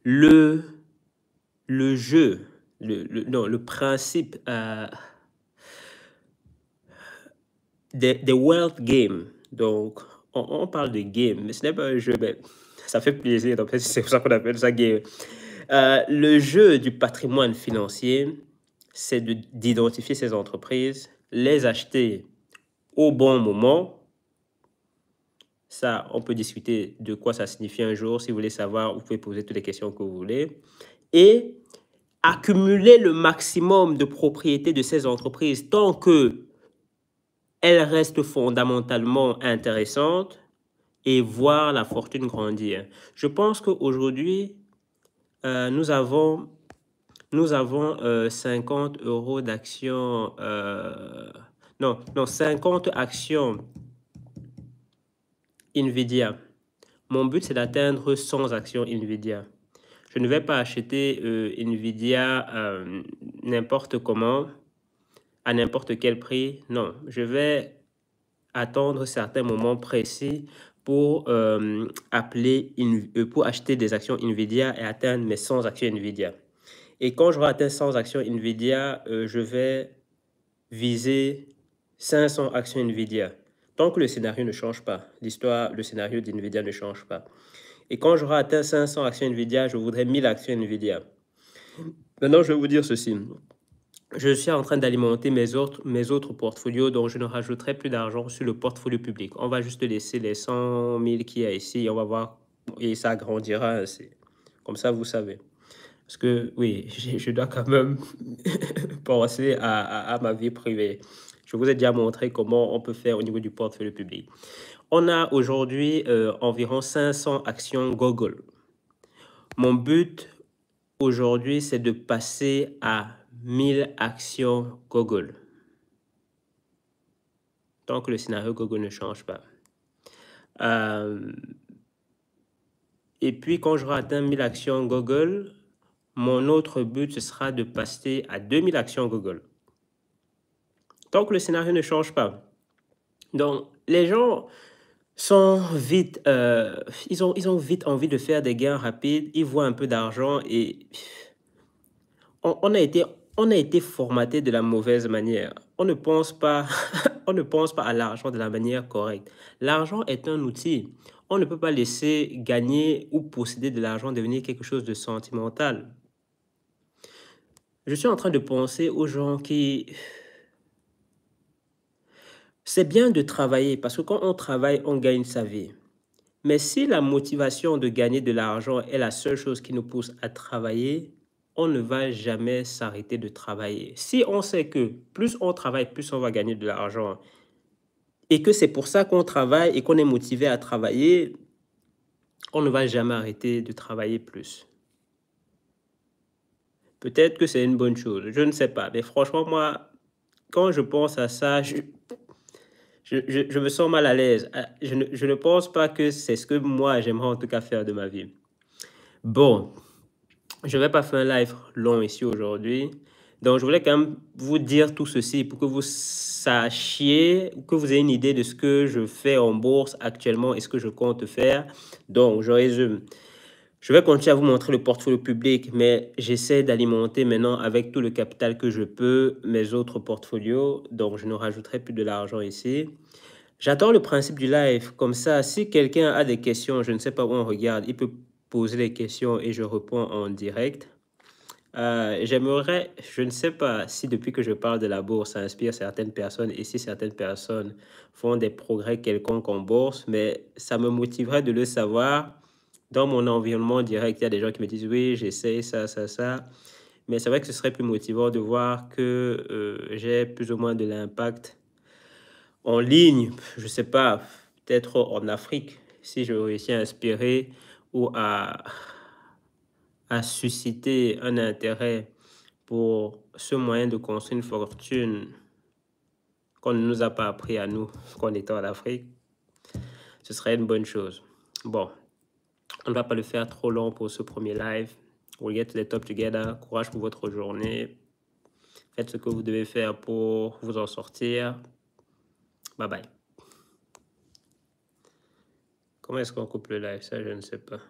le, le jeu, non, le principe des World Games. Donc, on parle de game, mais ce n'est pas un jeu, mais ça fait plaisir. Donc, c'est pour ça qu'on appelle ça game. Le jeu du patrimoine financier, c'est d'identifier ces entreprises, les acheter au bon moment. Ça, on peut discuter de quoi ça signifie un jour. Si vous voulez savoir, vous pouvez poser toutes les questions que vous voulez. Et accumuler le maximum de propriétés de ces entreprises tant que elles restent fondamentalement intéressantes et voir la fortune grandir. Je pense qu'aujourd'hui, nous avons 50 euros d'actions, non, 50 actions NVIDIA. Mon but, c'est d'atteindre 100 actions NVIDIA. Je ne vais pas acheter NVIDIA n'importe comment, à n'importe quel prix. Non, je vais attendre certains moments précis pour, pour acheter des actions NVIDIA et atteindre mes 100 actions NVIDIA. Et quand j'aurai atteint 100 actions NVIDIA, je vais viser 500 actions NVIDIA. Tant que le scénario ne change pas, le scénario d'NVIDIA ne change pas. Et quand j'aurai atteint 500 actions NVIDIA, je voudrais 1000 actions NVIDIA. Maintenant, je vais vous dire ceci. Je suis en train d'alimenter mes autres portfolios, donc je ne rajouterai plus d'argent sur le portfolio public. On va juste laisser les 100 000 qu'il y a ici, on va voir, et ça grandira ainsi. Comme ça, vous savez. Parce que, oui, je dois quand même penser à ma vie privée. Je vous ai déjà montré comment on peut faire au niveau du portfolio public. On a aujourd'hui environ 500 actions Google. Mon but aujourd'hui, c'est de passer à 1000 actions Google. Tant que le scénario Google ne change pas. Et puis, quand j'aurai atteint 1000 actions Google, mon autre but, ce sera de passer à 2000 actions Google. Tant que le scénario ne change pas. Donc, les gens sont vite, ils ont vite envie de faire des gains rapides, ils voient un peu d'argent et on a été formaté de la mauvaise manière. On ne pense pas, on ne pense pas à l'argent de la manière correcte. L'argent est un outil. On ne peut pas laisser gagner ou posséder de l'argent devenir quelque chose de sentimental. Je suis en train de penser aux gens qui... C'est bien de travailler parce que quand on travaille, on gagne sa vie. Mais si la motivation de gagner de l'argent est la seule chose qui nous pousse à travailler, on ne va jamais s'arrêter de travailler. Si on sait que plus on travaille, plus on va gagner de l'argent, et que c'est pour ça qu'on travaille et qu'on est motivé à travailler, on ne va jamais arrêter de travailler plus. Peut-être que c'est une bonne chose, je ne sais pas. Mais franchement, moi, quand je pense à ça, je me sens mal à l'aise. Je ne pense pas que c'est ce que moi, j'aimerais en tout cas faire de ma vie. Bon, je ne vais pas faire un live long ici aujourd'hui. Donc, je voulais quand même vous dire tout ceci pour que vous sachiez, que vous ayez une idée de ce que je fais en bourse actuellement et ce que je compte faire. Donc, je résume. Je vais continuer à vous montrer le portfolio public, mais j'essaie d'alimenter maintenant avec tout le capital que je peux mes autres portfolios. Donc, je ne rajouterai plus de l'argent ici. J'adore le principe du live. Comme ça, si quelqu'un a des questions, je ne sais pas où on regarde, il peut poser des questions et je réponds en direct. J'aimerais, je ne sais pas si depuis que je parle de la bourse, ça inspire certaines personnes et si certaines personnes font des progrès quelconques en bourse, mais ça me motiverait de le savoir. Dans mon environnement direct, il y a des gens qui me disent oui, j'essaie ça, ça, ça. Mais c'est vrai que ce serait plus motivant de voir que j'ai plus ou moins de l'impact en ligne, je ne sais pas, peut-être en Afrique, si je réussis à inspirer ou à susciter un intérêt pour ce moyen de construire une fortune qu'on ne nous a pas appris à nous, qu'on était en Afrique, ce serait une bonne chose. Bon, on ne va pas le faire trop long pour ce premier live. We'll get to the top together. Courage pour votre journée. Faites ce que vous devez faire pour vous en sortir. Bye bye. Comment est-ce qu'on coupe le live? Ça, je ne sais pas.